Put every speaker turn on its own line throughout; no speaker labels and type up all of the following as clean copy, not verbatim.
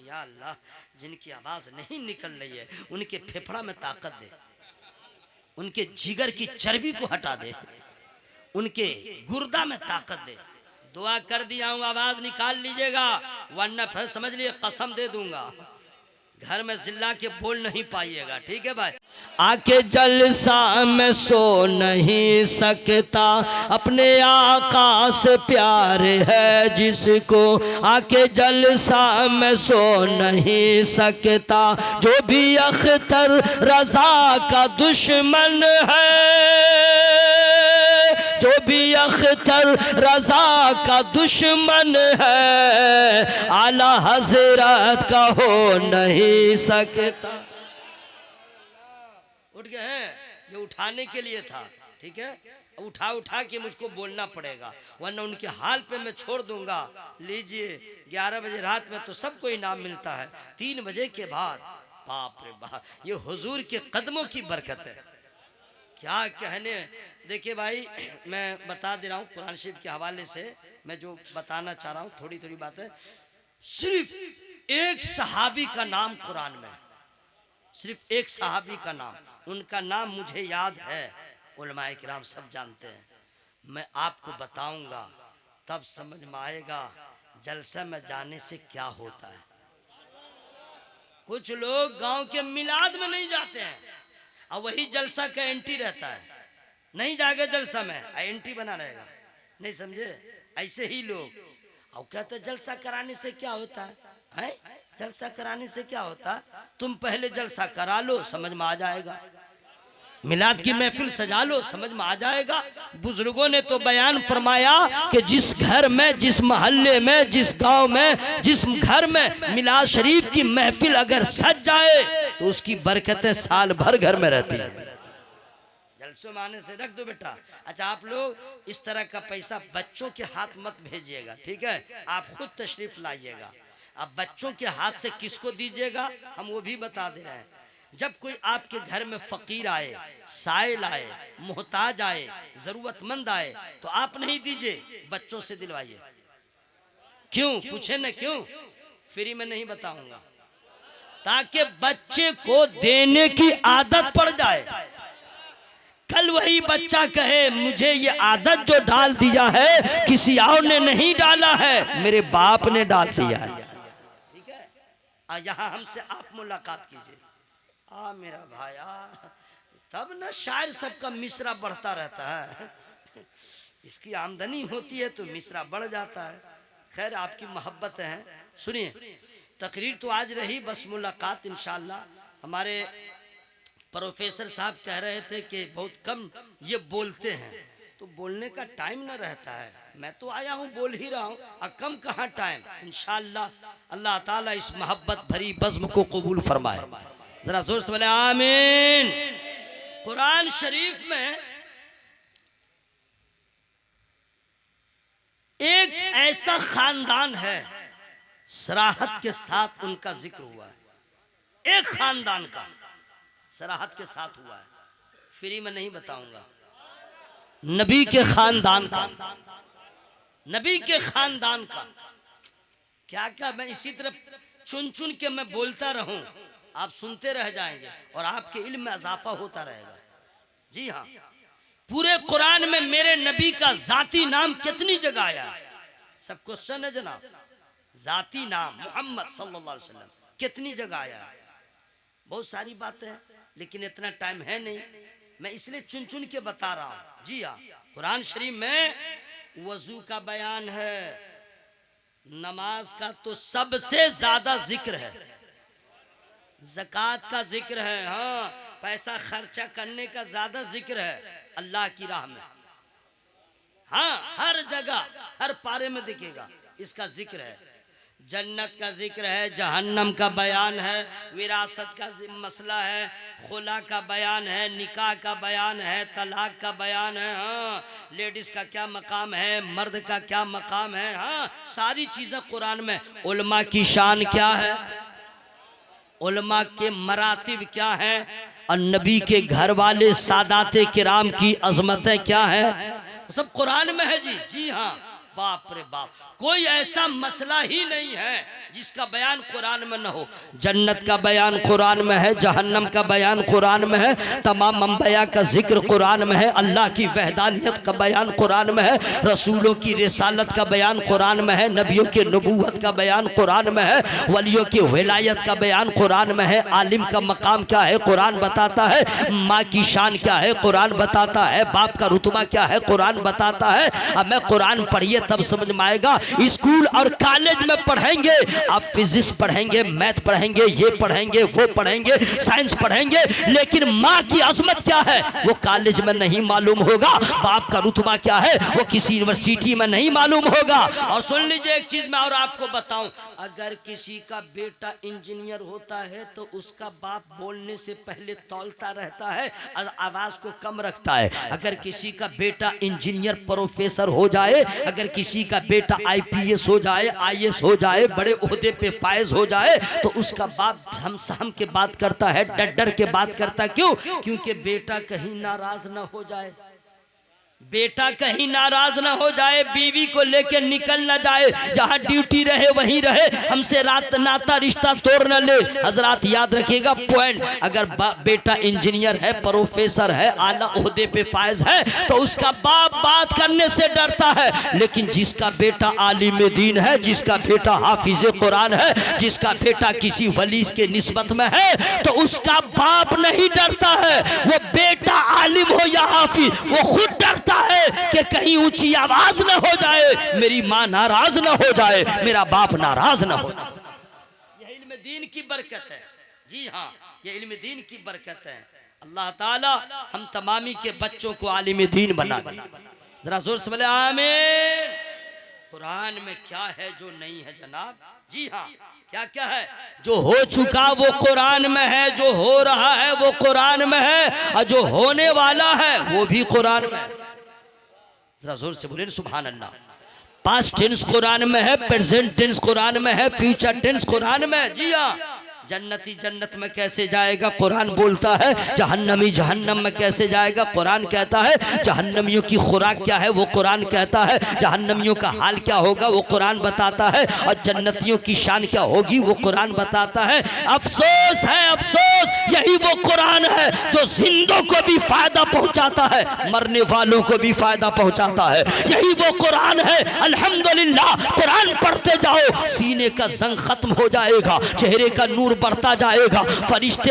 या अल्लाह, जिनकी आवाज़ नहीं निकल रही है उनके फेफड़ा में ताकत दे, उनके जिगर की चर्बी को हटा दे, उनके गुर्दा में ताकत दे। दुआ कर दिया हूँ, आवाज़ निकाल लीजिएगा, वरना फिर समझ लिए कसम दे दूंगा, घर में चिल्ला के बोल नहीं पाइएगा। ठीक है भाई। आके जलसा में सो नहीं सकता, अपने आका से प्यार है जिसको, आके जलसा में सो नहीं सकता, जो भी अख्तर रजा का दुश्मन है, जो भी अख्तर रजा का दुश्मन है, आला हजरत का हो नहीं सकता। उठ गए हैं, ये उठाने के लिए था। ठीक है, उठा उठा के मुझको बोलना पड़ेगा, वरना उनके हाल पे मैं छोड़ दूंगा। लीजिए 11 बजे रात में तो सबको इनाम मिलता है, 3 बजे के बाद बाप रे बाप, ये हुजूर के कदमों की बरकत है। क्या कहने। देखिए भाई, मैं बता दे रहा हूँ कुरान शरीफ के हवाले से, मैं जो बताना चाह रहा हूँ थोड़ी थोड़ी बातें। सिर्फ एक सहाबी का नाम कुरान में, सिर्फ एक सहाबी का नाम, उनका नाम मुझे याद है, उलमाए किराम सब जानते हैं, मैं आपको बताऊंगा तब समझ में आएगा जलसे में जाने से क्या होता है। कुछ लोग गांव के मिलाद में नहीं जाते हैं और वही जलसा का एंटी रहता है, नहीं जाएगा जलसा में एंटी बना रहेगा, नहीं समझे। ऐसे ही लोग और कहते जलसा कराने से क्या होता है, जलसा कराने से क्या होता, तुम पहले जलसा करा लो, समझ में आ जाएगा। मिलाद की महफिल सजा लो, समझ में आ जाएगा। बुजुर्गों ने तो बयान फरमाया कि जिस घर में, जिस मोहल्ले में, जिस गांव में, जिस घर में मिलाद शरीफ की महफिल अगर सज जाए तो उसकी बरकतें साल भर घर में रहती है। जलसों माने से रख दो बेटा। अच्छा, आप लोग इस तरह का पैसा बच्चों के हाथ मत भेजिएगा, ठीक है, आप खुद तशरीफ लाइएगा। अब बच्चों के हाथ से किसको दीजिएगा हम वो भी बता दे रहे हैं। जब कोई आपके घर में फकीर आए, साइल आए, मोहताज आए, जरूरतमंद आए, तो आप नहीं दीजिए, बच्चों से दिलवाइए। क्यों पूछे न, क्यों? फ्री में नहीं बताऊंगा, ताकि बच्चे को देने की आदत पड़ जाए। कल वही बच्चा कहे मुझे ये आदत जो डाल दिया है किसी और ने नहीं डाला है, मेरे बाप ने डाल दिया है। ठीक है, यहाँ हमसे आप मुलाकात कीजिए। मेरा भाया, तब ना शायर सबका मिसरा बढ़ता रहता है। इसकी आमदनी होती है तो मिसरा बढ़ जाता है। खैर, आपकी मोहब्बत है। सुनिए, तकरीर तो आज रही, बस मुलाकात इंशाअल्लाह। हमारे प्रोफेसर साहब कह रहे थे कि बहुत कम ये बोलते हैं, तो बोलने का टाइम न रहता है। मैं तो आया हूँ, बोल ही रहा हूँ, और कम कहाँ टाइम। इंशाअल्लाह अल्लाह ताला इस मोहब्बत भरी बज़्म को कबूल फरमाए। जरा जोर से बोले आमीन। कुरान शरीफ में एक ऐसा खानदान है, सराहत के साथ उनका जिक्र हुआ है। एक खानदान का सराहत के साथ हुआ है, फ्री में नहीं बताऊंगा। नबी के खानदान का, नबी के खानदान का क्या क्या, मैं इसी तरह चुन चुन के मैं बोलता रहूं, आप सुनते रह जाएंगे और आपके इल्म में इजाफा होता रहेगा। जी हाँ, पूरे कुरान में मेरे नबी का जाती नाम कितनी जगह आया है? सब क्वेश्चन है जनाब। जाती नाम मोहम्मद सल्लल्लाहु अलैहि वसल्लम कितनी जगह आया है? बहुत सारी बातें हैं, लेकिन इतना टाइम है नहीं, मैं इसलिए चुन चुन के बता रहा हूँ। जी हाँ, कुरान शरीफ में वजू का बयान है, नमाज का तो सबसे ज्यादा जिक्र है, ज़कात का जिक्र है, हाँ, पैसा खर्चा करने का ज्यादा जिक्र है अल्लाह की राह में। हाँ, हर जगह हर पारे में दिखेगा इसका जिक्र है। जन्नत का जिक्र है, जहन्नम का बयान है, विरासत का मसला है, खुला का बयान है, निकाह का बयान है, तलाक का बयान है, हाँ, लेडीज़ का क्या मकाम है, मर्द का क्या मकाम है, हाँ, सारी चीज़ें कुरान में। उलमा की शान क्या है, उलमा के मरातिब क्या है, और नबी के घर वाले सादाते किराम की अजमतें क्या है, सब कुरान में है जी। जी हाँ, बाप रे बाप, कोई ऐसा मसला ही नहीं है जिसका बयान कुरान में न हो। जन्नत का बयान कुरान में है, जहन्नम का बयान कुरान में है, तमाम अंबिया का जिक्र कुरान में है, अल्लाह की वहदानियत का बयान कुरान में है, रसूलों की रिसालत का बयान कुरान में है, नबियों के नबूवत का बयान कुरान में है, वलियों की विलायत का बयान कुरान में है, आलिम का मकाम क्या है कुरान बताता है, माँ की शान क्या है कुरान बताता है, बाप का रुतबा क्या है कुरान बताता है। अब मैं कुरान पढ़िए तब समझ में आएगा। स्कूल और कॉलेज में पढ़ेंगे, आप फिजिक्स पढ़ेंगे, मैथ पढ़ेंगे, ये पढ़ेंगे, वो पढ़ेंगे, साइंस पढ़ेंगे, लेकिन माँ की अजमत क्या है वो कॉलेज में नहीं मालूम होगा, बाप का रुतबा क्या है वो किसी यूनिवर्सिटी में नहीं मालूम होगा। और सुन लीजिए एक चीज मैं और आपको बताऊं, अगर किसी का बेटा इंजीनियर होता है तो उसका बाप बोलने से पहले तौलता रहता है और आवाज को कम रखता है। अगर किसी का बेटा इंजीनियर प्रोफेसर हो जाए, अगर किसी का बेटा आईपीएस हो जाए, आईएएस हो जाए, बड़े ओहदे पे फायज हो जाए, तो उसका बाप हम सहम के बात करता है, डर डर के बात करता है। क्यों? क्योंकि बेटा कहीं नाराज ना हो जाए, बेटा कहीं नाराज ना हो जाए, बीवी को लेकर निकल ना जाए, जहां ड्यूटी रहे वहीं रहे, हमसे रात नाता रिश्ता तोड़ न ले। हजरात याद रखिएगा पॉइंट, अगर बेटा इंजीनियर है, प्रोफेसर है, आला ओहदे पे फायज है, तो उसका बाप बात करने से डरता है। लेकिन जिसका बेटा आलिम दीन है, जिसका बेटा हाफिज कुरान है, जिसका बेटा किसी वली के निस्बत में है, तो उसका बाप नहीं डरता है। वो बेटा आलिम हो या हाफिज, वो खुद डरता है कि कहीं ऊंची आवाज न हो जाए, मेरी मां नाराज न हो जाए, मेरा बाप नाराज न हो। यह इल्म दीन की बरकत है। जी हाँ, ये इल्म दीन की बरकत है। अल्लाह ताला हम तमामी के बच्चों को आलिम दीन बना दे। जरा जोर से बोले आमीन। कुरान में क्या है जो नहीं है जनाब? जी हाँ, क्या क्या है? जो हो चुका वो कुरान में है, जो हो रहा है वो कुरान में है, और जो होने वाला है वो भी कुरान में है। जरा जोर से बोले सुभान अल्लाह। पास्ट टेंस कुरान में है, प्रेजेंट टेंस कुरान में है, फ्यूचर टेंस कुरान में है। जी हाँ, जन्नती जन्नत में कैसे जाएगा कुरान बोलता है, जहन्नमी जहन्नम में कैसे जाएगा कुरान कहता है, जहन्नमियों की खुराक क्या है वो कुरान कहता है, जहन्नमियों का हाल क्या होगा वो कुरान बताता है, और जन्नतियों की शान क्या होगी वो कुरान बताता है। अफसोस है, अफसोस, यही वो कुरान है जो जिंदों को भी फायदा पहुंचाता है, मरने वालों को भी फायदा पहुंचाता है। यही वो कुरान है। अल्हम्दुलिल्लाह, कुरान पढ़ते जाओ, सीने का जंग खत्म हो जाएगा, चेहरे का नूर बढ़ता जाएगा, फरिश्ते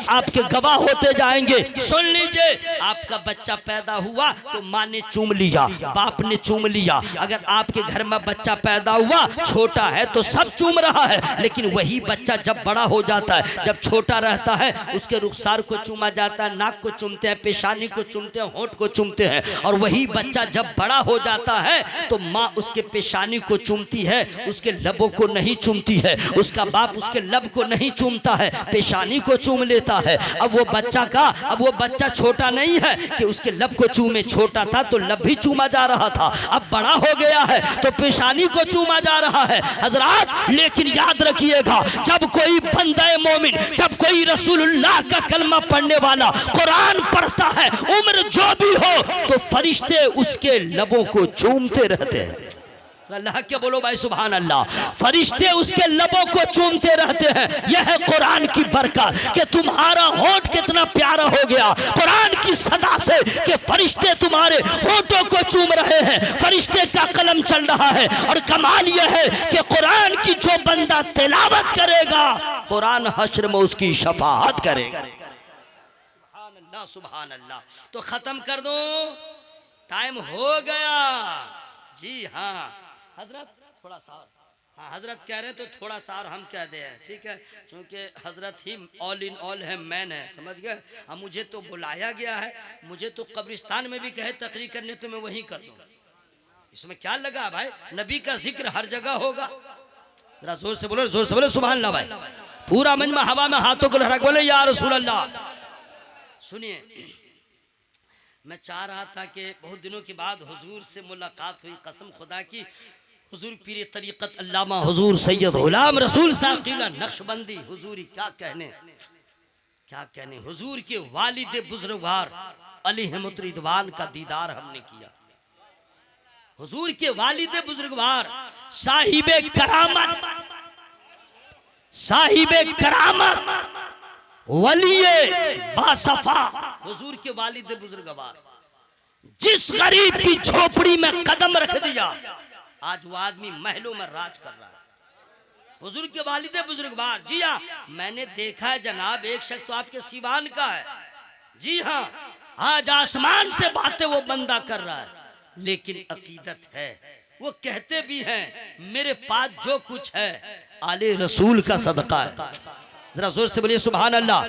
आपके गवाह होते जाएंगे। सुन लीजिए, आपका बच्चा पैदा हुआ तो माँ ने चूम लिया, बाप ने चूम लिया। अगर आपके घर में बच्चा पैदा हुआ, छोटा है तो सब चूम रहा है, लेकिन वही बच्चा जब बड़ा हो जाता है, जब छोटा रहता है, उसके रुखसार को चूमा जाता है, नाक को चूमते हैं, पेशानी को चूमते हैं, होंठ को चूमते हैं। और वही बच्चा जब बड़ा हो जाता है तो माँ उसके पेशानी को चूमती है, उसके लबों को नहीं चूमती है, उसका बाप उसके लब को नहीं चूमता है, पेशानी को चूम लेता है। अब वो बच्चा छोटा नहीं है कि उसके लब को चूमे, छोटा था तो लब भी चूमा जा रहा था, अब बड़ा हो गया है तो पेशानी को चूमा जा रहा है। हजरात लेकिन याद रखिएगा, जब कोई बंदे मोमिन, जब कोई रसूलुल्लाह का कलमा पढ़ने वाला कुरान पढ़ता है, उम्र जो भी हो, तो फरिश्ते उसके लबों को चूमते रहते हैं। अल्लाह क्या बोलो भाई सुभान अल्लाह। फरिश्ते उसके लबों को चूमते रहते हैं। यह है कुरान की बरकत कि तुम्हारा होंठ कितना प्यारा हो गया कुरान की सदा से, कि फरिश्ते तुम्हारे होंठों को चूम रहे हैं, फरिश्ते का कलम चल रहा है। और कमाल यह है कि कुरान की जो बंदा तिलावत करेगा, कुरान हश्र में उसकी शफाअत करेगा। सुभान अल्लाह, सुभान अल्लाह। तो खत्म कर दो, टाइम हो गया। जी हाँ हजरत, थोड़ा सा, हाँ हजरत कह रहे हैं तो थोड़ा सा और हम कह दे, ठीक है, क्योंकि हजरत ही ऑल इन ऑल है, मैन है, समझ गए। अब मुझे तो बुलाया गया है, मुझे तो कब्रिस्तान में भी कहे तकरीर करने तो मैं वहीं कर दूँ, इसमें क्या लगा भाई, नबी का जिक्र हर जगह होगा। जरा जोर से बोलो, जोर से बोलो सुभान अल्लाह भाई। पूरा मजमा हवा में हाथों को लहरा के बोले या रसूल अल्लाह। सुनिए, मैं चाह रहा था कि बहुत दिनों के बाद हुजूर से मुलाकात हुई, कसम खुदा की, हुजूर पीर तरीक़त अल्लामा हुजूर सैयद गुलाम रसूल साक़िला नक्शबंदी, हुजूरी क्या कहने, हुजूर के वालिद बुजुर्गवार अलैहिमुर रिदवान का दीदार हमने किया। हुजूर के वालिद बुजुर्गवार साहिबे करामत, साहिबे करामत, वलिये बासफा, हुजूर के वालिद बुजुर्गवार, जिस गरीब की झोपड़ी में कदम रख दिया आज वो आदमी महलों में राज कर रहा है। हुजूर के वालिद बुजुर्गवार, जी हाँ, मैंने देखा है जनाब, एक शख्स तो आपके सीवान का है, जी हाँ, आज आसमान से बातें वो बंदा कर रहा है, लेकिन अकीदत है। वो कहते भी हैं मेरे पास जो कुछ है आले रसूल का सदका है। जरा जोर से बोलिए सुभान अल्लाह।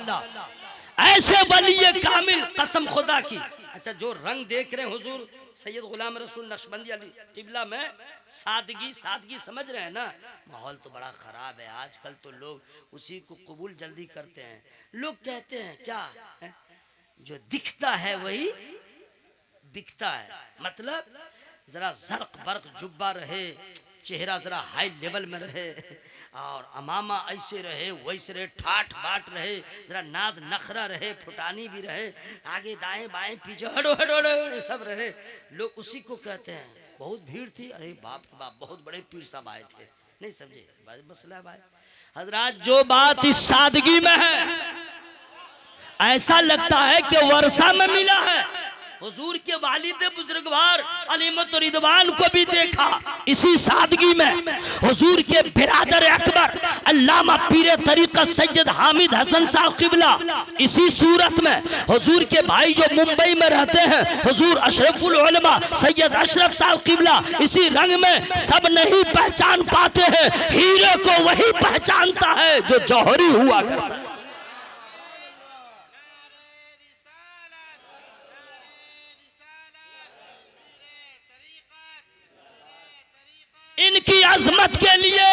ऐसे वली कामिल, कसम खुदा की। अच्छा, जो रंग देख रहे हैं हुजूर सैयद गुलाम रसूल नक्शबंदी अली किबला में, सादगी, सादगी समझ रहे हैं ना। माहौल तो बड़ा खराब है आजकल, तो लोग उसी को कबूल जल्दी करते हैं। लोग कहते हैं क्या है? जो दिखता है वही बिकता है। मतलब जरा जर्क बर्क जुब्बा रहे, चेहरा जरा हाई लेवल में रहे, और अमामा ऐसे रहे वैसे रहे, ठाठ बाट रहे, जरा नाज नखरा रहे, फुटानी भी रहे, आगे दाएं बाएं पीछे हड़ो हड़ो हड़ो सब रहे, लोग उसी को कहते हैं। बहुत भीड़ थी, अरे बाप रे बाप, बहुत बड़े पीर साहब आए थे। नहीं समझे मसला भाई हजरात, जो बात इस सादगी में है ऐसा लगता है कि वर्षा में मिला है। हुजूर के वालिद बुजुर्गवार अलीमत और रिदवान को भी देखा इसी सादगी में। हुजूर के बिरादर अकबर अल्लामा पीर तरीका सैयद हामिद हसन साहब किबला इसी सूरत में। हुजूर के भाई जो मुंबई में रहते हैं हुजूर अशरफुल उलमा सैयद अशरफ साहब किबला इसी रंग में। सब नहीं पहचान पाते हैं, हीरे को वही पहचानता है जो जौहरी हुआ करता है। इनकी अजमत के लिए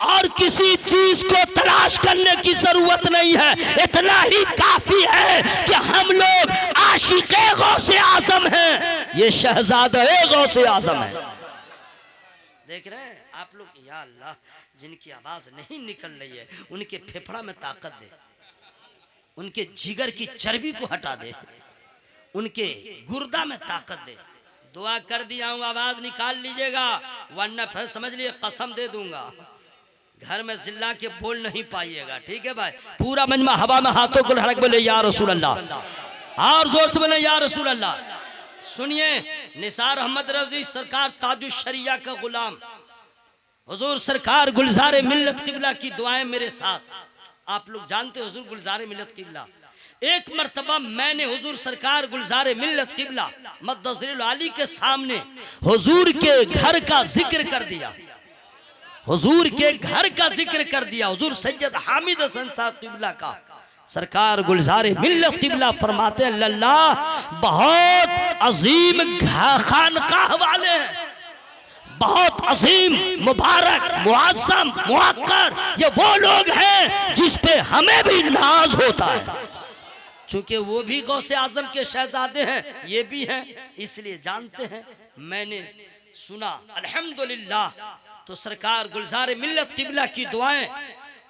और किसी चीज को तलाश करने की जरूरत नहीं है, इतना ही काफी है कि हम लोग आशिक़े गौसे आजम हैं, ये शहजादे गौसे आजम है। देख रहे हैं आप लोग, या अल्लाह, जिनकी आवाज नहीं निकल रही है उनके फेफड़ा में ताकत दे, उनके जिगर की चर्बी को हटा दे, उनके गुर्दा में ताकत दे। दुआ कर दिया हूँ, आवाज निकाल लीजिएगा, वरना फिर समझ लिए कसम दे दूंगा, घर में जिल्ला के बोल नहीं पाइएगा। ठीक है भाई, पूरा मजमा हवा में हाथों को लड़क बोले या रसूल अल्लाह, और जोर से बोले या रसूल अल्लाह। सुनिए, निसार अहमद रजी सरकार ताजुश शरिया का गुलाम, हुजूर सरकार गुलजार मिल्लत किबला की दुआएं मेरे साथ। आप लोग जानते हो हुजूर गुलजार मिल्लत किबला, एक मर्तबा मैंने हुजूर सरकार गुलजार मिल्लत किबला मद्दज़िल आली के सामने हुजूर के घर का जिक्र कर दिया, हुजूर के घर का जिक्र कर दिया, हुजूर सैयद हामिद हसन साहब किबला का। सरकार गुलजार मिल्लत किबला फरमाते हैं अल्लाह बहुत अजीम खानकाह वाले हैं, बहुत अजीम मुबारक मुआज़्ज़म मुअक्कर, ये वो लोग हैं जिस पे हमें भी नाज होता है। चूंकि वो भी गौसे आजम के शहजादे हैं, ये भी हैं, इसलिए जानते हैं। मैंने सुना अल्हम्दुलिल्लाह, तो सरकार गुलजार मिल्लत किबला की दुआएं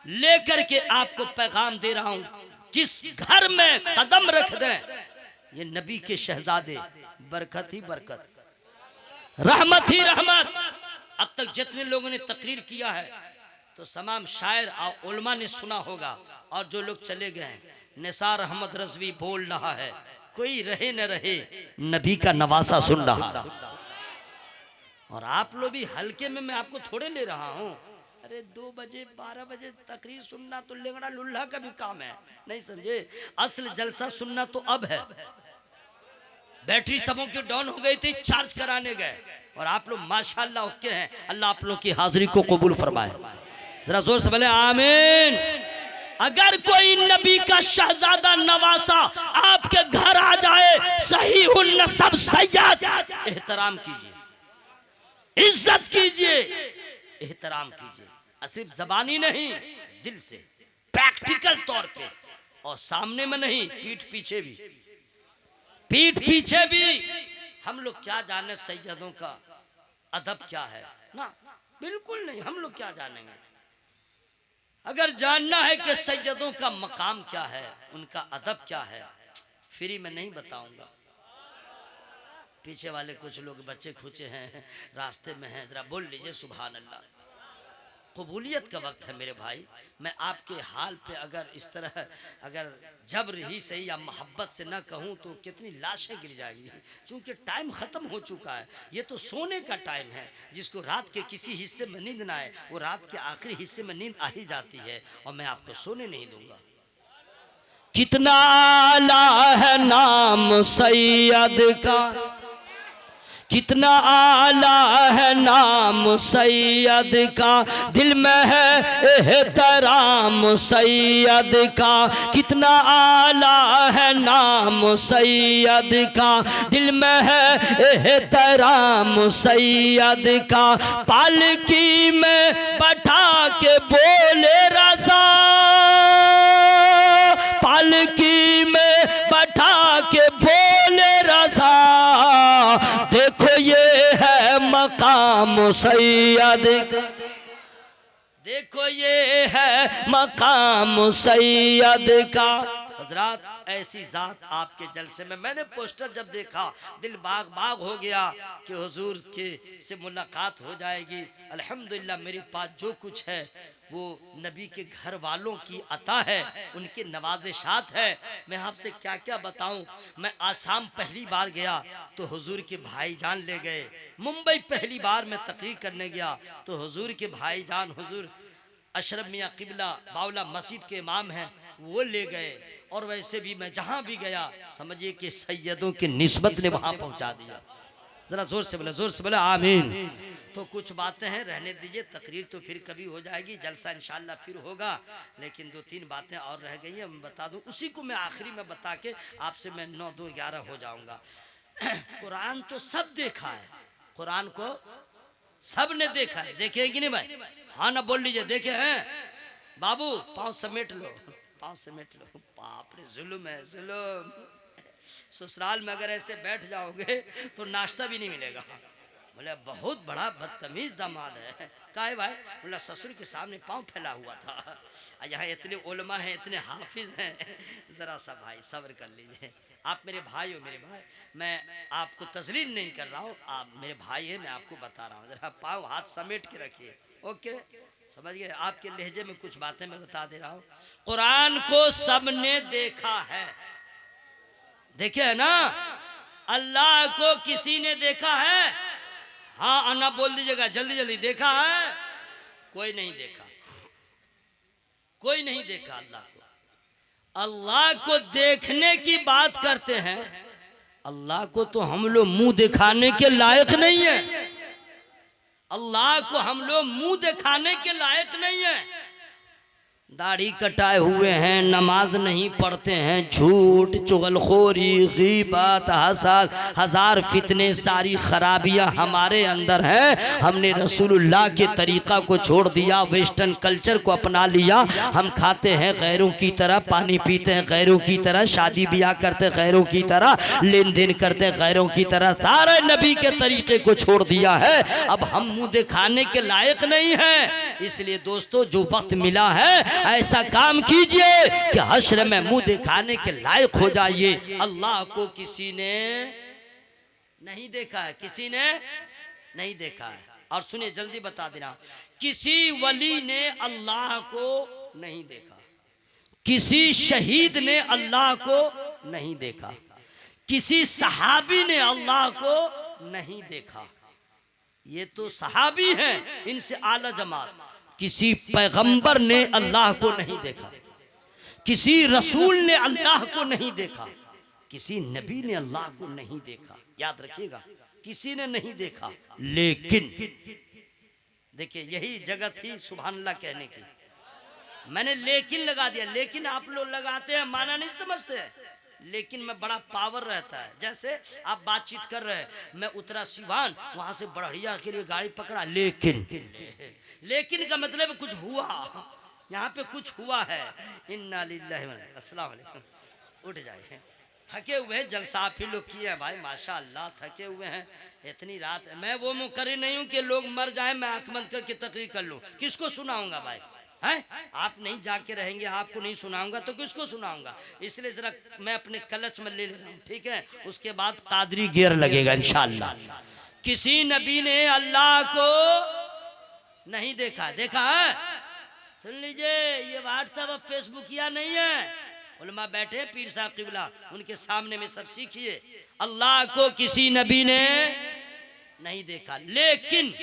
लेकर के आपको पैगाम दे रहा हूं। जिस घर में कदम रख दें ये नबी के शहजादे, बरकत ही बरकत, रहमत ही रहमत। अब तक जितने लोगों ने तकरीर किया है तो तमाम शायर और उलमा ने सुना होगा, और जो लोग चले गए हैं, निसार अहमद रज़वी बोल रहा है, कोई रहे न रहे नबी का नवासा सुन रहा है। और आप लोग भी हल्के में, मैं आपको थोड़े ले रहा हूँ। अरे 2 बजे 12 बजे तकरीर सुनना तो लेंगड़ा लुल्हा का भी काम है, नहीं समझे। असल जलसा सुनना तो अब है। बैटरी सबों की डाउन हो गई थी, चार्ज कराने गए, और आप लोग माशाल्लाह ओके हैं। अल्लाह आप लोग की हाजिरी को कबूल फरमाए, जरा जोर से बोले आमीन। अगर कोई नबी का शहजादा नवासा आपके घर आ जाए, सही नसब सैयद, एहतराम कीजिए, इज्जत कीजिए, एहतराम कीजिए, सिर्फ जबानी नहीं, दिल से, प्रैक्टिकल तौर पे, और सामने में नहीं, पीठ पीछे भी, पीठ पीछे भी। हम लोग क्या जाने सैयदों का अदब क्या है ना, बिल्कुल नहीं, हम लोग क्या जानेंगे। अगर जानना है कि सैयदों का मकाम क्या है, उनका अदब क्या है, फ्री में नहीं बताऊंगा। पीछे वाले कुछ लोग बच्चे खुचे हैं, रास्ते में हैं, ज़रा बोल लीजिए सुभान अल्लाह। कबूलियत का वक्त है मेरे भाई। मैं आपके हाल पे अगर इस तरह अगर जबर ही सही या मोहब्बत से ना कहूँ तो कितनी लाशें गिर जाएंगी, क्योंकि टाइम ख़त्म हो चुका है। ये तो सोने का टाइम है। जिसको रात के किसी हिस्से में नींद ना आए वो रात के आखिरी हिस्से में नींद आ ही जाती है, और मैं आपको सोने नहीं दूंगा। कितना आला है नाम सैयद का, कितना आला है नाम सैयद का, दिल में है एहतराम सैयद का। कितना आला है नाम सैयद का, दिल में है एहतराम सैयद का। पालकी में बैठा के बोले रज़ा, पालकी में बैठा के बोले रज़ा, देखो ये है मकाम सैयद का, देखो ये है मकाम सैयद का। हजरात, ऐसी जात आपके जलसे में, मैंने पोस्टर जब देखा दिल बाग बाग हो गया कि हुजूर के से मुलाकात हो जाएगी। अल्हम्दुलिल्लाह मेरे पास जो कुछ है वो नबी के घर वालों की अता है, उनके नवाज़िशात है। मैं आपसे क्या क्या बताऊं। मैं आसाम पहली बार गया तो हुजूर के भाईजान ले गए। मुंबई पहली बार मैं तकरीर करने गया तो हुजूर के भाईजान हुजूर अशरफ मियाँ किबला बावला मस्जिद के इमाम हैं, वो ले गए। और वैसे भी मैं जहाँ भी गया समझिए कि सैयदों की निस्बत ने वहाँ पहुँचा दिया। ज़रा ज़ोर से बोला, ज़ोर से बोला आमीन। तो कुछ बातें हैं, रहने दीजिए, तकरीर तो फिर कभी हो जाएगी, जलसा इंशाल्लाह फिर होगा। लेकिन 2-3 बातें और रह गई हैं, मैं बता दूं, उसी को मैं आखिरी में बता के आपसे मैं 9-2-11 हो जाऊंगा। कुरान तो सब देखा है, कुरान को सब ने देखा है, देखे कि नहीं भाई? हाँ ना बोल लीजिए, देखे हैं? बाबू पाँव समेट लो, पाँव समेट लो। बाप रे, जुल्म है जुल्म। ससुराल में अगर ऐसे बैठ जाओगे तो नाश्ता भी नहीं मिलेगा। बोले बहुत बड़ा बदतमीज दामाद है। का है भाई? बोला ससुर के सामने पाँव फैला हुआ था। यहाँ इतने उलमा हैं, इतने हाफिज हैं, ज़रा सा भाई सब्र कर लीजिए। आप मेरे भाई हो, मेरे भाई, मैं आपको तस्लील नहीं कर रहा हूँ, आप मेरे भाई हैं, मैं आपको बता रहा हूँ। ज़रा पाँव हाथ समेट के रखिए, ओके? समझ गए? आपके लहजे में कुछ बातें मैं बता दे रहा हूँ। कुरान को सबने देखा है, देखे है ना? अल्लाह को किसी ने देखा है? हाँ अन्ना बोल दीजिएगा जल्दी जल्दी। देखा है? कोई नहीं देखा, कोई नहीं देखा अल्लाह को। अल्लाह को देखने की बात करते हैं, अल्लाह को तो हम लोग मुंह दिखाने के लायक नहीं है। अल्लाह को हम लोग मुंह दिखाने के लायक नहीं है। दाढ़ी कटाए हुए हैं, नमाज नहीं पढ़ते हैं, झूठ, चुगलखोरी, गीबत, हसद, हजार फितने, सारी खराबियां हमारे अंदर हैं। हमने रसूलुल्लाह के तरीक़ा को छोड़ दिया, वेस्टर्न कल्चर को अपना लिया। हम खाते हैं गैरों की तरह, पानी पीते हैं गैरों की तरह, शादी ब्याह करते गैरों की तरह, लेन देन करते गैरों की तरह, सारे नबी के तरीक़े को छोड़ दिया है। अब हम मुँह दिखाने के लायक नहीं हैं। इसलिए दोस्तों, जो वक्त मिला है ऐसा काम कीजिए कि हश्र में मुंह दिखाने के लायक हो जाइए। अल्लाह को किसी ने नहीं देखा है, किसी ने नहीं देखा है। और सुनिए, जल्दी बता देना, किसी वली ने अल्लाह को नहीं देखा, किसी शहीद ने अल्लाह को नहीं देखा, किसी सहाबी ने अल्लाह को नहीं देखा। ये तो सहाबी हैं, इनसे आला जमात। किसी पैगंबर ने अल्लाह को नहीं देखा, किसी रसूल ने अल्लाह को नहीं देखा, किसी नबी ने अल्लाह को नहीं देखा। याद रखिएगा, किसी ने नहीं देखा। लेकिन देखिए, यही जगह थी सुभान अल्लाह कहने की। मैंने लेकिन लगा दिया। लेकिन आप लोग लगाते हैं, माना नहीं समझते हैं। लेकिन में बड़ा पावर रहता है। जैसे आप बातचीत कर रहे हैं, मैं उतरा सिवान, वहां से बड़हरिया के लिए गाड़ी पकड़ा, लेकिन लेकिन का मतलब कुछ हुआ, यहाँ पे कुछ हुआ है। इन्ना लिल्लाहि व इन्ना अस्सलाम वालेकुम। उठ जाइए, थके हुए हैं, जलसा आप ही लोग किए हैं भाई, माशाअल्लाह थके हुए हैं। इतनी रात मैं वो मुकर्री नहीं हूँ कि लोग मर जाए मैं आंख बंद करके तकरीर कर लूँ। किसको सुनाऊंगा भाई? है? आप नहीं जाके रहेंगे, आपको नहीं सुनाऊंगा तो किसको सुनाऊंगा? इसलिए जरा मैं अपने कलच में ले रहा हूँ, ठीक है? उसके बाद कादरी गियर लगेगा इंशाअल्लाह। किसी नबी ने अल्लाह को नहीं देखा, देखा है? सुन लीजिए, ये व्हाट्सएप और फेसबुक या नहीं है, उलमा बैठे पीर साहब किबला, उनके सामने में सब सीखिए। अल्लाह को किसी नबी ने नहीं देखा, लेकिन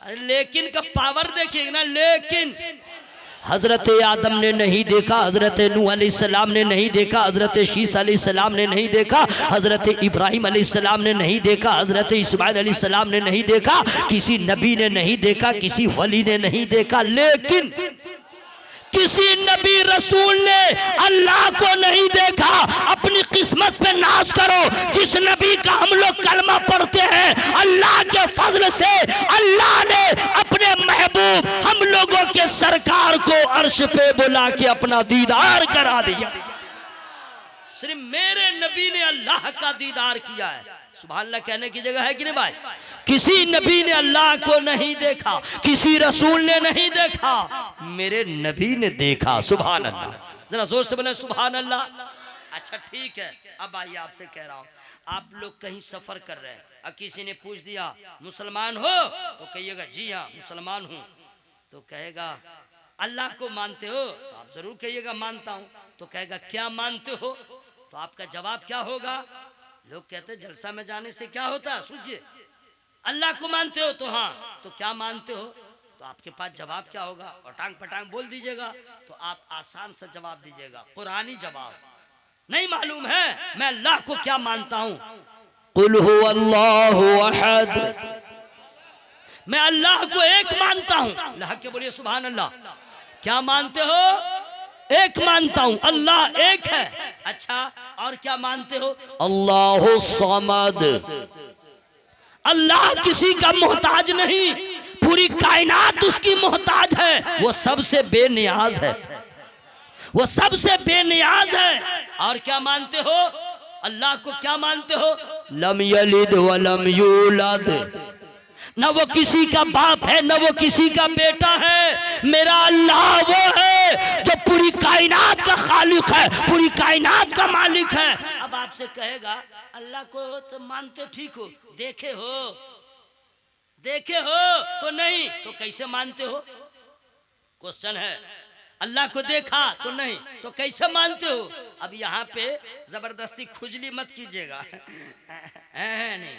लेकिन का पावर देखिएगा ना, लेकिन हजरत आदम ने नहीं देखा, हजरत नूह अलैहिस्सलाम ने नहीं देखा, हजरत शीस अलैहिस्सलाम ने नहीं देखा, हजरत इब्राहिम अलैहिस्सलाम ने नहीं देखा, हजरत इस्माइल अलैहिस्सलाम ने नहीं देखा, किसी नबी ने नहीं देखा, किसी वली ने नहीं देखा, लेकिन किसी नबी रसूल ने अल्लाह को नहीं देखा। अपनी किस्मत पे नाज करो, जिस नबी का हम लोग कलमा पढ़ते हैं, अल्लाह के फजल से अल्लाह ने अपने महबूब हम लोगों के सरकार को अर्श पे बुला के अपना दीदार करा दिया। सिर्फ मेरे नबी ने अल्लाह का दीदार किया है। सुभान अल्लाह कहने की जगह है कि नहीं भाई? किसी नबी ने अल्लाह को नहीं देखा, किसी रसूल ने नहीं देखा, मेरे नबी ने देखा। सुभान अल्लाह, जरा जोर से बोले सुभान अल्लाह। अच्छा ठीक है, अब आइए आपसे कह रहा हूँ, आप लोग कहीं सफर कर रहे हैं और किसी ने पूछ दिया मुसलमान हो, तो कहिएगा जी हाँ मुसलमान हूँ। तो कहेगा अल्लाह को मानते हो, तो आप जरूर कहिएगा मानता हूँ। तो कहेगा क्या मानते हो, तो आपका जवाब क्या होगा? लोग कहते हैं जलसा में जाने से क्या होता है, सूझिए। अल्लाह को मानते हो तो हाँ, तो क्या मानते हो, तो आपके पास जवाब क्या होगा? पटांग पटांग बोल दीजिएगा। तो आप आसान सा जवाब दीजिएगा, कुरानी जवाब। नहीं मालूम है मैं अल्लाह को क्या मानता हूँ, कुल हुवल्लाहु अहद, मैं अल्लाह को एक मानता हूँ। अल्लाह के बोलिए सुभान अल्लाह। क्या मानते हो? एक मानता हूँ, अल्लाह एक है। अच्छा, और क्या मानते हो? अल्लाह समद, अल्लाह किसी का मोहताज नहीं, पूरी कायनात उसकी मोहताज है, वो सबसे बेनियाज है, वो सबसे बेनियाज है। और क्या मानते हो? अल्लाह को क्या मानते हो? लम यलिद व लम यूलद, न वो किसी का बाप है, न वो किसी का बेटा है। मेरा अल्लाह वो है जो पूरी कायनात का खालिक है, पूरी कायनात का मालिक है। अब आपसे कहेगा अल्लाह को तो मानते ठीक हो, देखे हो, देखे हो तो नहीं, तो कैसे मानते हो? क्वेश्चन है। अल्लाह को देखा तो नहीं, तो कैसे मानते हो? अब यहाँ पे जबरदस्ती खुजली मत कीजिएगा। नहीं,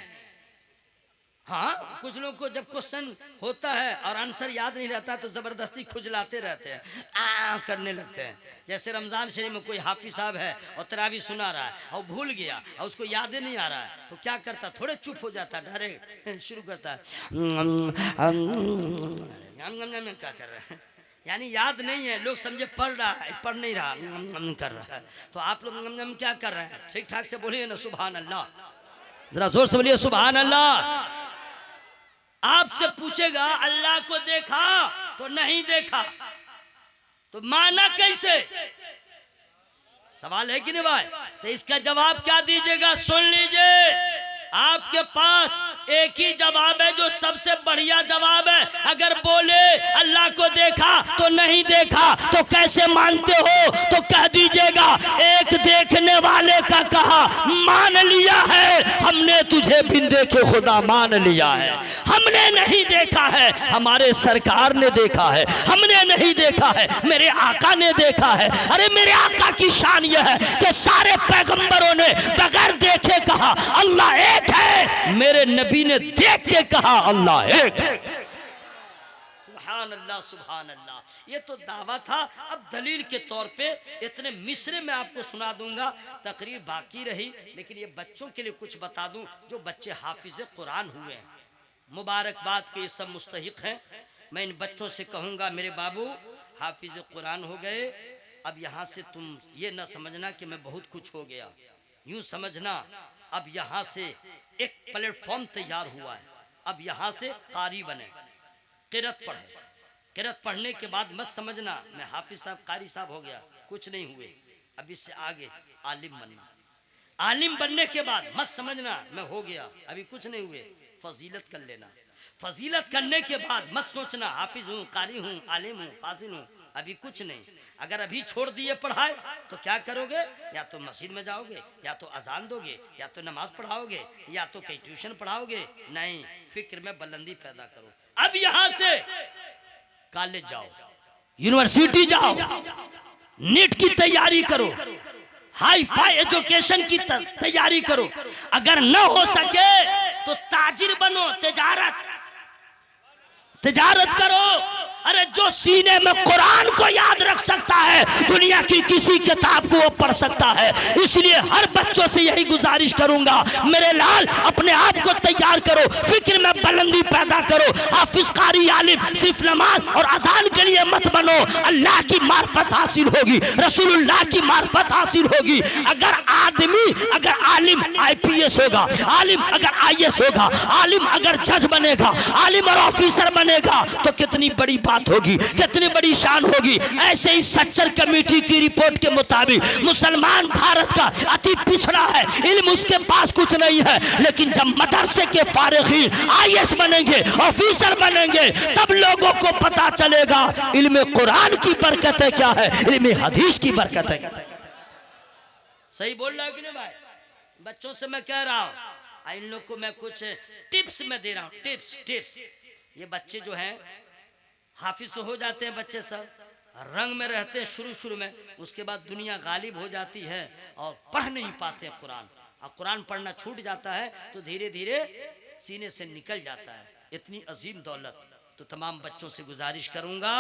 हाँ, कुछ लोगों को जब क्वेश्चन होता है और आंसर याद नहीं रहता तो जबरदस्ती खुजलाते रहते हैं, करने लगते हैं। जैसे रमजान शरीफ में कोई हाफिज साहब है और तरावी सुना रहा है और भूल गया और उसको याद ही नहीं आ रहा है, तो क्या करता? थोड़े चुप हो जाता, डायरेक्ट शुरू करता है क्या कर रहा है, यानी याद नहीं है, लोग समझे पढ़ रहा है, पढ़ नहीं रहा, कर रहा है। तो आप लोग क्या कर रहे हैं? ठीक ठाक से बोलिए ना सुभान अल्लाह, जरा जोर से बोलिए सुभान अल्लाह। आपसे पूछेगा अल्लाह को देखा तो नहीं देखा, तो माना कैसे? सवाल है कि नहीं भाई? तो इसका जवाब क्या दीजिएगा? सुन लीजिए, आपके पास एक ही जवाब है जो सबसे बढ़िया जवाब है। अगर बोले अल्लाह को देखा तो नहीं देखा तो कैसे मानते हो, तो कह दीजिएगा एक देखने वाले का कहा मान लिया है, हमने तुझे बिन देखे खुदा मान लिया है। हमने नहीं देखा है, हमारे सरकार ने देखा है, हमने नहीं देखा है, मेरे आका ने देखा है। अरे मेरे आका की शान यह है कि सारे पैगंबरों ने बगैर देखे कहा अल्लाह एक है, मेरे नबी ने देख के कहा अल्लाह एक है। सुभान अल्लाह सुभान अल्लाह। ये तो दावा था। अब दलील के तौर पे इतने मिसरे में आपको सुना दूंगा, तकरीर बाकी रही, लेकिन ये बच्चों के लिए कुछ बता दूं जो बच्चे हाफिज कुरान हुए हैं, मुबारकबाद के ये सब मुस्तहिक हैं। मैं इन बच्चों से कहूँगा मेरे बाबू हाफिज कुरान हो गए, अब यहाँ से तुम ये न समझना कि मैं बहुत कुछ हो गया, यूं समझना अब यहाँ से एक प्लेटफॉर्म तैयार हुआ है। अब यहाँ से कारी बने, किरत पढ़े, किरत पढ़ने के बाद मत समझना मैं हाफिज साहब कारी साहब हो गया, कुछ नहीं हुए। अब इससे आगे आलिम बनना, आलिम बनने के बाद मत समझना मैं हो गया, अभी कुछ नहीं हुए। फजीलत कर लेना, फजीलत करने के बाद मत सोचना हाफिज हूँ, कारी हूँ, आलिम हूँ, फाजिल हूँ, अभी कुछ नहीं। अगर अभी छोड़ दिए पढ़ाई तो क्या करोगे? या तो मस्जिद में जाओगे, या तो अजान दोगे, या तो नमाज पढ़ाओगे, या तो कहीं ट्यूशन पढ़ाओगे। नहीं, फिक्र में बुलंदी पैदा करो। अब यहाँ से कॉलेज जाओ, यूनिवर्सिटी जाओ, नीट की तैयारी करो, हाई फाई एजुकेशन की तैयारी करो। अगर न हो सके तो ताजिर बनो, तिजारत करो। अरे जो सीने में कुरान को याद रख सकता है दुनिया की किसी किताब को वो पढ़ सकता है। इसलिए हर बच्चों से यही गुजारिश करूंगा, मेरे लाल अपने आप को तैयार करो, फिक्र में बुलंदी पैदा करो। हाफिज कारी आलिम सिर्फ नमाज और अजान के लिए मत बनो, अल्लाह की मार्फत हासिल होगी, रसूलुल्लाह की मार्फत हासिल होगी। अगर आलिम IPS होगा, आलिम अगर IAS होगा, आलिम अगर जज बनेगा, आलिम और ऑफिसर बनेगा तो कितनी बड़ी बात होगी, कितनी बड़ी शान होगी। ऐसे ही सच्चर कमेटी की रिपोर्ट के मुताबिक मुसलमान भारत का अति पिछड़ा है, इल्म उसके पास कुछ नहीं है। लेकिन जब मदरसे के फारिगीन IAS बनेंगे, ऑफिसर बनेंगे, तब लोगों को पता चलेगा इल्म कुरान की बरकतें क्या है, इल्म हदीस की बरकतें। सही बोल रहा है कि नहीं भाई? बच्चों से मैं कह रहा हूँ, इन लोग को मैं कुछ टिप्स में दे रहा हूँ, टिप्स। ये बच्चे जो हैं हाफिज तो हो जाते हैं, बच्चे सब रंग में रहते हैं शुरू में, उसके बाद दुनिया गालिब हो जाती है और पढ़ नहीं पाते कुरान, और कुरान पढ़ना छूट जाता है तो धीरे धीरे सीने से निकल जाता है इतनी अजीम दौलत। तो तमाम बच्चों से गुजारिश करूंगा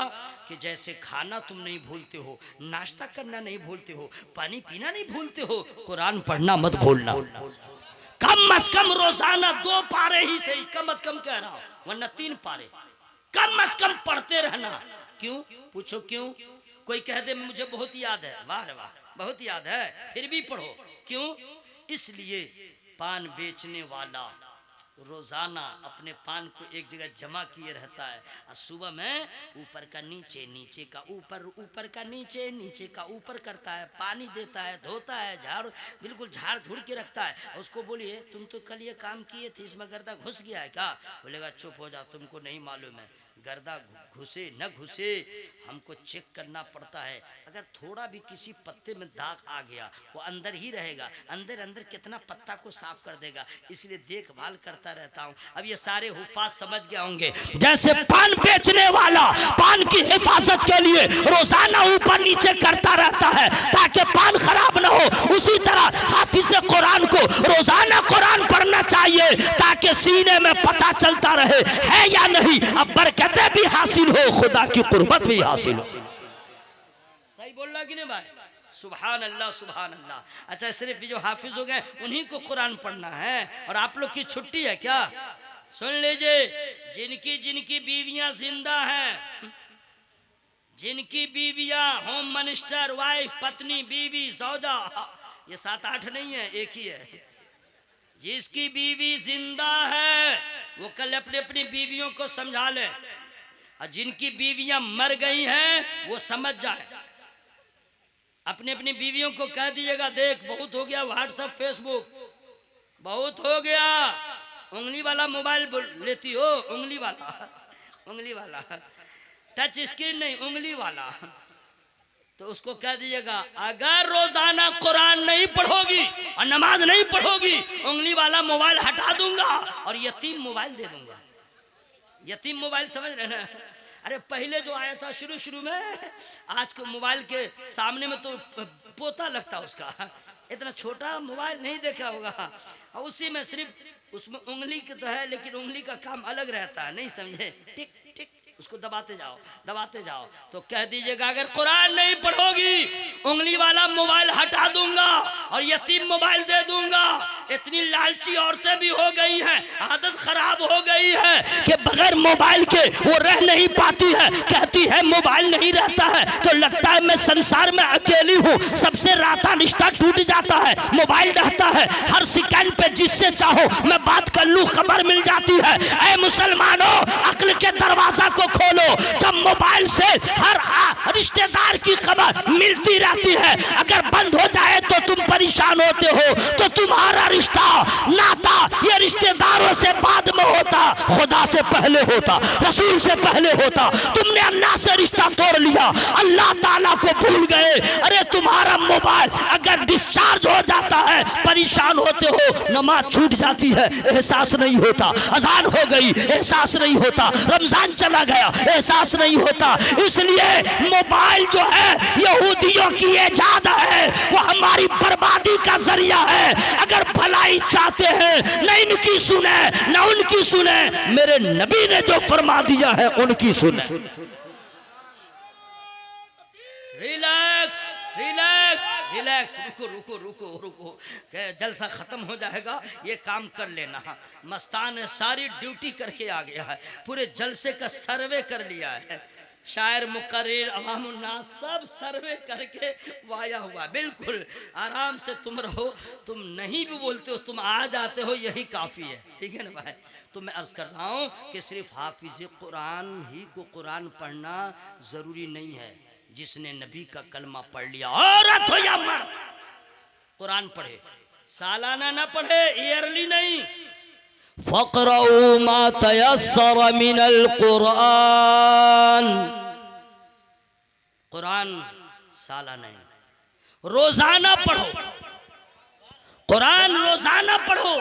कि जैसे खाना तुम नहीं भूलते हो, नाश्ता करना नहीं भूलते हो, पानी पीना नहीं भूलते हो, कुरान पढ़ना मत भूलना। कम अज कम रोजाना 2 पारे ही सही, कम अज कम कह रहा हूं, वरना 3 पारे कम अज कम पढ़ते रहना। क्यों? पूछो क्यों? कोई कह दे मुझे बहुत याद है, वाह वाह बहुत याद है, फिर भी पढ़ो। क्यों? इसलिए पान बेचने वाला रोजाना अपने पान को एक जगह जमा किए रहता है, और सुबह में ऊपर का नीचे, नीचे का ऊपर, ऊपर का नीचे, नीचे का ऊपर करता है, पानी देता है, धोता है, बिल्कुल झाड़ झुड़ के रखता है। उसको बोलिए तुम तो कल ये काम किए थे, इसमें गर्दा घुस गया है क्या? बोलेगा चुप हो जा, तुमको नहीं मालूम है, गर्दा घुसे न घुसे हमको चेक करना पड़ता है। अगर थोड़ा भी किसी पत्ते में दाग आ गया वो अंदर ही रहेगा, अंदर अंदर कितना पत्ता को साफ कर देगा, इसलिए देखभाल करता रहता हूँ। अब ये सारे हुफाज समझ गए होंगे, जैसे पान बेचने वाला पान की हिफाजत के लिए रोजाना ऊपर नीचे करता रहता है ताकि पान खराब ना हो, उसी तरह हाफिज कुरान को रोजाना कुरान पढ़ना चाहिए ताकि सीने में पता चलता रहे है या नहीं, अब बरकतें भी हासिल हो, खुदा की कुर्बत भी हासिल हो। सही बोल रहा कि नहीं भाई? सुभान अल्लाह, सुभान अल्लाह। अच्छा, सिर्फ जो हाफिज हो गए उन्हीं को कुरान पढ़ना है और आप लोग की छुट्टी है क्या? सुन लीजिए, जिनकी बीवियां जिंदा हैं, जिनकी बीवियां होम मिनिस्टर, वाइफ, पत्नी, बीवी, सौजा, ये 7-8 नहीं है, एक ही है। जिसकी बीवी जिंदा है वो कल अपने अपनी बीवियों को समझा ले, और जिनकी बीवियां मर गई हैं वो समझ जाए। अपने अपनी बीवियों को कह दीजिएगा, देख बहुत हो गया व्हाट्सएप फेसबुक, बहुत हो गया, उंगली वाला मोबाइल लेती हो, उंगली वाला टच स्क्रीन नहीं, उंगली वाला। तो उसको कह दीजिएगा अगर रोजाना कुरान नहीं पढ़ोगी और नमाज नहीं पढ़ोगी, उंगली वाला मोबाइल हटा दूंगा और यतीम मोबाइल दे दूंगा। यतीम मोबाइल समझ रहे ना? अरे पहले जो आया था शुरू में, आज को मोबाइल के सामने में तो पोता लगता उसका, इतना छोटा मोबाइल नहीं देखा होगा, और उसी में सिर्फ उसमें उंगली की तो है लेकिन उंगली का काम अलग रहता है, नहीं समझे? टिक टिक उसको दबाते जाओ। तो कह दीजिएगा अगर कुरान नहीं पढ़ोगी उंगली वाला मोबाइल हटा दूंगा और यतीम मोबाइल दे दूंगा। इतनी लालची औरतें भी हो गई हैं, आदत खराब हो गई है कि बगैर मोबाइल के वो रह नहीं पाती है, कहती है मोबाइल नहीं रहता है तो लगता है मैं संसार में अकेली हूँ, सबसे राता रिश्ता टूट जाता है। मोबाइल रहता है, हर सेकंड पे जिससे चाहो मैं बात कर लूँ, खबर मिल जाती है। ऐ मुसलमानों, अक्ल के दरवाजा को खोलो, जब मोबाइल से हर रिश्तेदार की खबर मिलती रहती है, अगर बंद हो जाए तो तुम
परेशान होते हो तो तुम्हारा रिश्ता नाता ये रिश्तेदारों से बाद में होता, खुदा से पहले होता, रसूल से पहले होता। तुमने अल्लाह से रिश्ता तोड़ लिया, अल्लाह ताला को भूल गए। अरे तुम्हारा मोबाइल अगर डिस्चार्ज हो जाता है, परेशान होते हो, नमाज छूट जाती है, एहसास नहीं होता, अजान हो गई एहसास नहीं होता, रमजान चला गया एहसास नहीं होता। इसलिए मोबाइल जो है यहूदियों की इजाद है, वो हमारी बर्बादी का जरिया है। अगर भलाई चाहते हैं न इनकी सुने न उनकी सुने, मेरे नबी ने जो फरमा दिया है उनकी सुने।
रिलैक्स रिलैक्स रिलैक्स, रुको रुको रुको रुको, जलसा खत्म हो जाएगा, ये काम कर लेना। मस्तान ने सारी ड्यूटी करके आ गया है, पूरे जलसे का सर्वे कर लिया है, शायर मुकर्रिर अवामुन्नास सब सर्वे करके वाया हुआ। बिल्कुल आराम से तुम रहो, तुम नहीं भी बोलते हो, तुम आ जाते हो, यही काफ़ी है। ठीक है ना भाई? तो मैं अर्ज़ कर रहा हूँ कि सिर्फ हाफिज़ कुरान ही को कुरान पढ़ना ज़रूरी नहीं है। जिसने नबी का कलमा पढ़ लिया, औरत हो या मर्द, कुरान पढ़े, सालाना ना पढ़े, ईयरली नहीं।
फ़क़रऊ मा तयस्सर मिनल कुरान,
कुरान सालाना नहीं, रोजाना पढ़ो, कुरान रोजाना पढ़ो।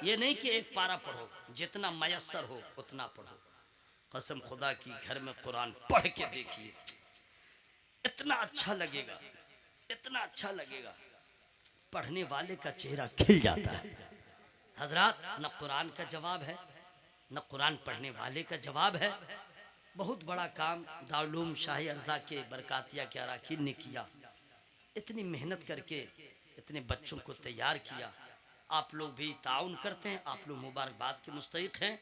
ये नहीं कि एक पारा पढ़ो, जितना मयस्सर हो उतना पढ़ो। कसम खुदा की, घर में कुरान पढ़ के देखिए, इतना अच्छा लगेगा, इतना अच्छा लगेगा, पढ़ने वाले का चेहरा खिल जाता है। हजरात, न कुरान का जवाब है न कुरान पढ़ने वाले का जवाब है। बहुत बड़ा काम दारुल उलूम शाही अर्जा के बरकातिया के अराकीन ने किया, इतनी मेहनत करके इतने बच्चों को तैयार किया। आप लोग भी ताउन करते हैं, आप लोग मुबारकबाद के मुस्तहिक हैं।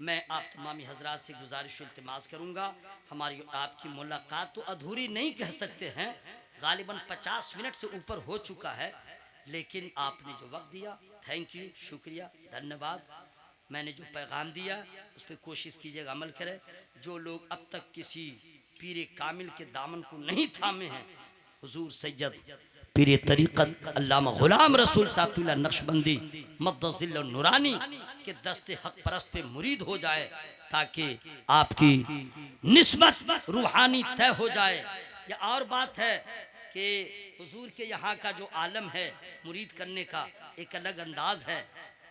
मैं आप तमामी हजरात से गुजारिश इल्तिमास करूँगा, हमारी आपकी मुलाकात तो अधूरी नहीं कह सकते हैं, गालिबन 50 मिनट से ऊपर हो चुका है, लेकिन आपने जो वक्त दिया, थैंक यू, शुक्रिया, धन्यवाद। मैंने जो पैगाम दिया उस पर कोशिश कीजिएगा अमल करें। जो लोग अब तक किसी पीर कामिल के दामन को नहीं थामे हैं, हुजूर सैयद पीर तरीक़त अल्लामा गुलाम रसूल साहब नक्शबंदी मद्दसिल नूरानी के दस्ते हक परस्त पे मुरीद हो जाए, ताकि आपकी निस्बत रूहानी तय हो जाए। या और बात है कि हुजूर के यहाँ का जो आलम है मुरीद करने का एक अलग अंदाज है,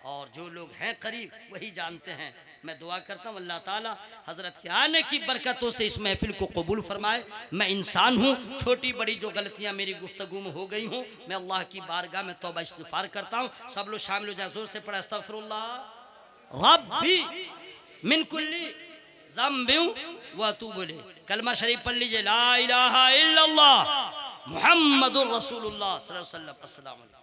और जो लोग हैं करीब वही जानते हैं। मैं दुआ करता हूँ अल्लाह ताला हज़रत के आने की बरकतों से इस महफिल को कबूल फरमाए। मैं इंसान हूँ, छोटी बड़ी जो गलतियाँ मेरी गुफ्तगू में हो गई हूँ, मैं अल्लाह की बारगाह में तौबा इस्तिग़फ़ार करता हूँ। सब लोग शामिल हो जाए, जोर से पढ़े अस्तग़फ़िरुल्लाह रब्बी मिन कुल्ली ज़म्बिन व अतूबु इलैह। कलमा शरीफ पढ़ लीजिए, ला इलाहा इल्लल्लाह मुहम्मदुर रसूलुल्लाह सल्लल्लाहु अलैहि वसल्लम। अस्सलाम वालेकुम।